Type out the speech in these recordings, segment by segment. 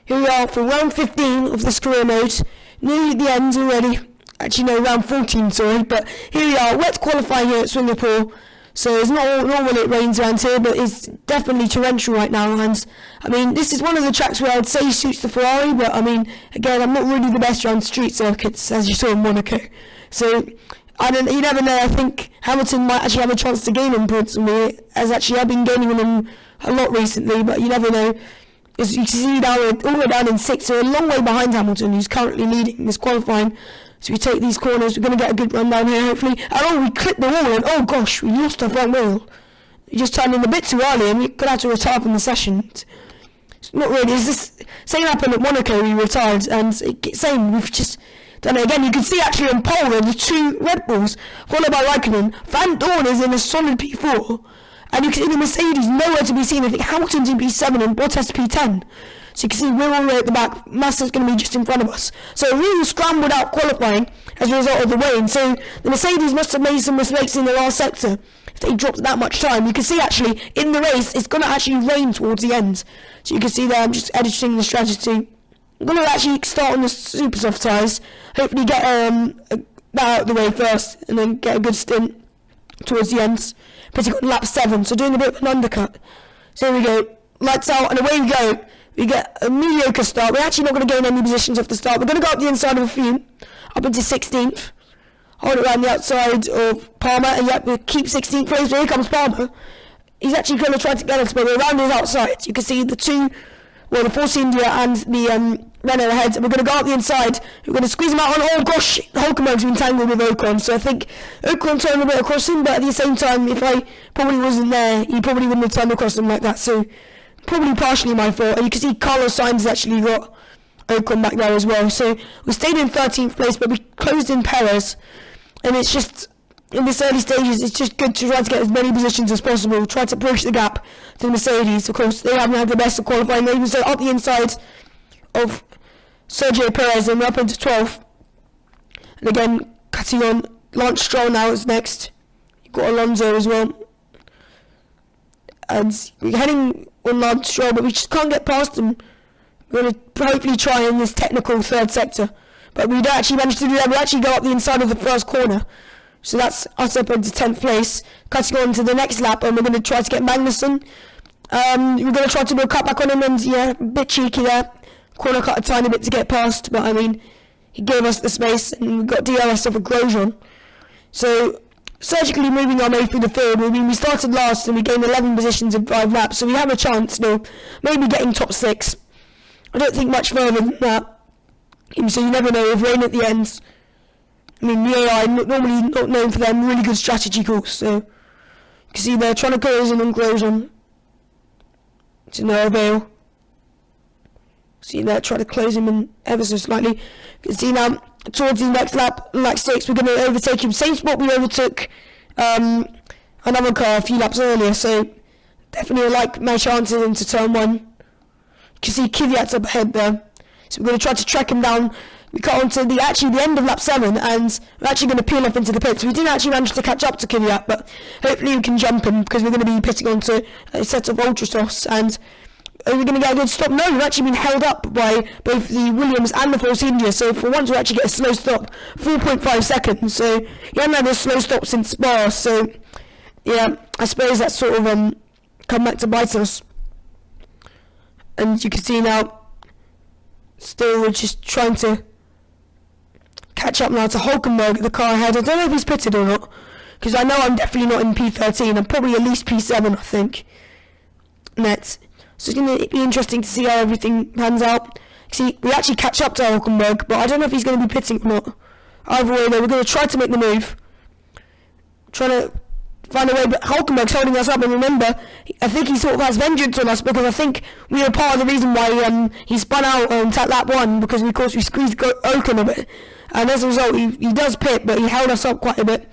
Here we are for round 15 of this career mode. Nearly at the end already. Actually, no, round 14, sorry. But here we are, wet qualifying here at Singapore. So it's not normal it rains around here, but it's definitely torrential right now. And I mean, this is one of the tracks where I'd say suits the Ferrari, but I mean, again, I'm not really the best around street circuits, as you saw in Monaco. So you never know. I think Hamilton might actually have a chance to gain on points on me, as actually I've been gaining on him a lot recently, but you never know. As you can see now, we're all the way down in 6th, so a long way behind Hamilton, who's currently leading this qualifying. So we take these corners, we're going to get a good run down here, hopefully. And we clipped the wall, and oh gosh, we lost our front wheel. We just turned in a bit too early, and we could have to retire from the session. It's not really, it's this same happened at Monaco, we retired, and same, we've just done it again. You can see actually on pole there, the 2 Red Bulls, followed by Raikkonen. Van Dorn is in a solid P4. And you can see the Mercedes nowhere to be seen. I think Hamilton's in P7 and Bottas P10. So you can see we're all the way at the back. Massa's going to be just in front of us. So really scrambled out qualifying as a result of the rain. So the Mercedes must have made some mistakes in the last sector if they dropped that much time. You can see actually in the race it's going to actually rain towards the end. So you can see there I'm just editing the strategy. I'm going to actually start on the super soft tyres. Hopefully get that out of the way first and then get a good stint towards the end. Pitting on lap 7, so doing a bit of an undercut. So here we go, lights out, and away we go. We get a mediocre start. We're actually not going to gain any positions off the start. We're going to go up the inside of a few, up into 16th. Hold it around the outside of Palmer, and yep, we keep 16th place. Here comes Palmer. He's actually going to try to get us, but we're around his outside. You can see the Force India and the Renault ahead, and we're going to go up the inside. We're going to squeeze him out on, oh gosh, Hulkenberg's been tangled with Ocon, so I think Ocon turned a bit across him, but at the same time, if I probably wasn't there, he probably wouldn't have turned across him like that, so probably partially my fault. And you can see Carlos Sainz has actually got Ocon back there as well, so we stayed in 13th place, but we closed in Perez, and it's just, in this early stages, it's just good to try to get as many positions as possible, try to push the gap to the Mercedes. Of course, they haven't had the best of qualifying, they was up the inside of Sergio Perez, and we're up into 12th. And again, cutting on, Lance Stroll now is next. You've got Alonso as well. And we're heading on Lance Stroll, but we just can't get past him. We're going to hopefully try in this technical 3rd sector. But we don't actually manage to do that. We actually go up the inside of the first corner. So that's us up into 10th place. Cutting on to the next lap, and we're going to try to get Magnussen. We're going to try to do a cutback on him, and yeah, a bit cheeky there. Corner cut a tiny bit to get past, but I mean, he gave us the space, and we got DRS over Grosjean. So, surgically moving our way through the field. I mean, we started last, and we gained 11 positions in 5 laps, so we have a chance now, maybe getting top 6. I don't think much further than that. So you never know, with rain at the end. I mean, the AI, normally not known for them really good strategy calls, so you can see they're trying to close in on Grosjean. To no avail. See there, try to close him in ever so slightly. You can see now, towards the next lap, lap 6, we're going to overtake him. Same spot we overtook another car a few laps earlier, so definitely like my chances into turn 1. You can see Kvyat's up ahead there. So we're going to try to track him down. We cut onto the end of lap 7, and we're actually going to peel off into the pits. We didn't actually manage to catch up to Kvyat, but hopefully we can jump him, because we're going to be pitting onto a set of ultra softs, and are we going to get a good stop? No, we've actually been held up by both the Williams and the Force India, so for once we actually get a slow stop, 4.5 seconds, so you haven't had a slow stop since Spa, so yeah, I suppose that's sort of come back to bite us. And you can see now, still we're just trying to catch up now to Hulkenberg, the car ahead. I don't know if he's pitted or not, because I know I'm definitely not in P13, I'm probably at least P7, I think, net. So it's going to be interesting to see how everything pans out. See, we actually catch up to Hulkenberg, but I don't know if he's going to be pitting or not. Either way, though, we're going to try to make the move. Trying to find a way, but Hulkenberg's holding us up, and remember, I think he sort of has vengeance on us, because I think we were part of the reason why he spun out on lap 1, because of course we squeezed Ocon a bit. And as a result, he does pit, but he held us up quite a bit.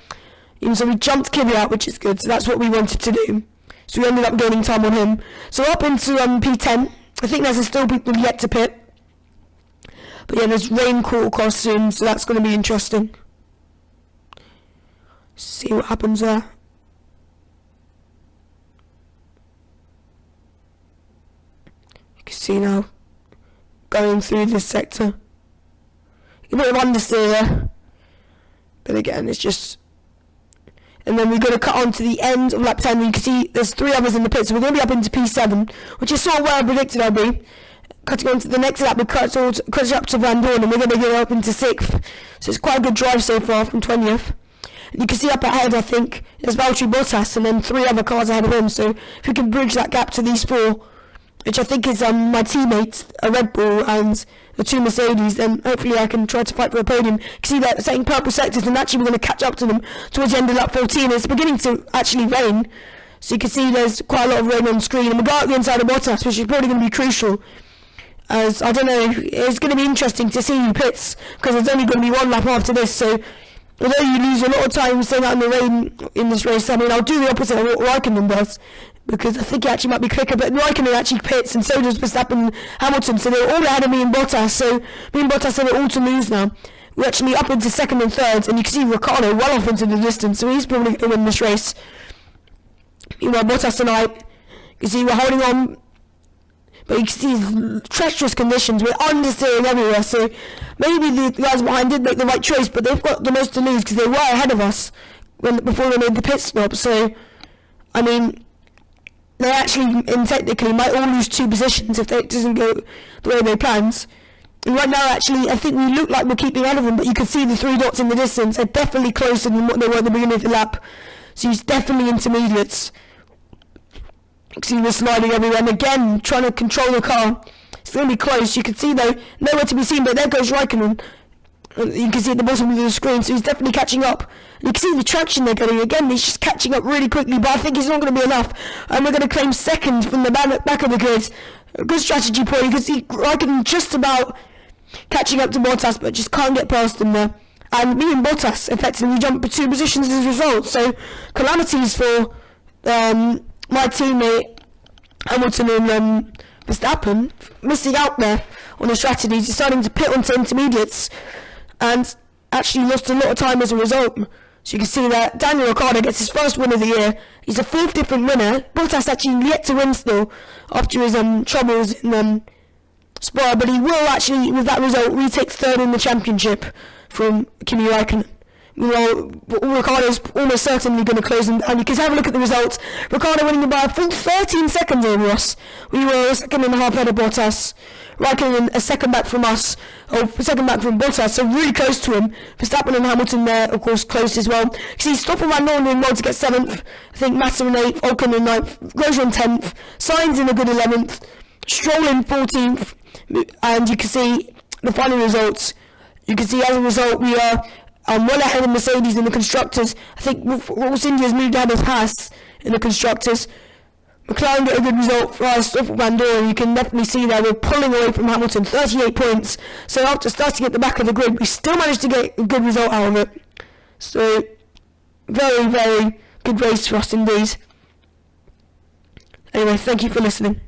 And so we jumped Kvyat, which is good, so that's what we wanted to do. So we ended up gaining time on him. So up into P10. I think there's still people yet to pit. But yeah, there's rain call soon, so that's going to be interesting. See what happens there. You can see now, going through this sector. A bit of understeer there. But again, it's just... And then we're going to cut on to the end of lap 10. You can see there's 3 others in the pit, so we're going to be up into P7, which is sort of where I predicted I'd be. Cutting on to the next lap, we cut up to Van Dorn, and we're going to go up into 6th. So it's quite a good drive so far from 20th. And you can see up ahead, I think, there's Valtteri Bottas, and then 3 other cars ahead of him. So if we can bridge that gap to these 4, which I think is my teammates, a Red Bull and the 2 Mercedes, then hopefully I can try to fight for a podium. You can see that saying purple sectors, and actually we're going to catch up to them towards the end of lap 14. It's beginning to actually rain, so you can see there's quite a lot of rain on screen, and we got out the inside of Bottas, which is probably going to be crucial, as I don't know, it's going to be interesting to see who pits, because there's only going to be 1 lap after this. So although you lose a lot of time staying out in the rain in this race, I mean, I'll do the opposite of what Raikkonen does, because I think he actually might be quicker, but Raikkonen actually pits, and so does Verstappen and Hamilton, so they're all ahead of me and Bottas, so me and Bottas have it all to lose now. We're actually up into 2nd and 3rd, and you can see Ricciardo well off into the distance, so he's probably going to win this race. Meanwhile, Bottas and I, you can see we're holding on, but you can see treacherous conditions, we're understeering everywhere, so maybe the guys behind did make the right choice, but they've got the most to lose, because they were ahead of us before they made the pit stop, so, I mean... They actually, technically, might all lose 2 positions if it doesn't go the way they planned. And right now, actually, I think we look like we're keeping ahead of them, but you can see the 3 dots in the distance. They're definitely closer than what they were at the beginning of the lap. So he's definitely intermediates. You can see we're sliding everywhere, and again, trying to control the car. It's going to be close. You can see, though, nowhere to be seen, but there goes Raikkonen. You can see at the bottom of the screen, so he's definitely catching up. You can see the traction they're getting. Again, he's just catching up really quickly, but I think it's not going to be enough. And we're going to claim 2nd from the back of the grid. A good strategy point. You can see Raikkonen just about catching up to Bottas, but just can't get past him there. And me and Bottas effectively jump 2 positions as a result. So, calamities for my teammate Hamilton and Verstappen, missing out there on the strategy, deciding to pit onto intermediates, and actually lost a lot of time as a result. So you can see that Daniel Ricciardo gets his 1st win of the year. He's a 4th different winner. Bottas actually yet to win still after his troubles in Spa, but he will actually, with that result, retake 3rd in the championship from Kimi Raikkonen. Meanwhile, Ricciardo's almost certainly going to close, and you can have a look at the results. Ricciardo winning by a full 13 seconds over us. We were a 2.5 ahead of Bottas. Raikkonen a 2nd back from us, or 2nd back from Bottas, so really close to him. Verstappen and Hamilton there, of course, close as well. You see, Stoffel Van Dorn doing well to get 7th. I think Massa in 8th, Ocon in 9th, Grosjean in 10th, Sainz in a good 11th, Stroll in 14th, and you can see the final results. You can see as a result we are well ahead of Mercedes in the constructors. I think Force India's moved ahead of Haas in the constructors. McLaren get a good result for us, Stoffel Van Dorn. You can definitely see that we're pulling away from Hamilton, 38 points. So after starting at the back of the grid, we still managed to get a good result out of it. So, very, very good race for us indeed. Anyway, thank you for listening.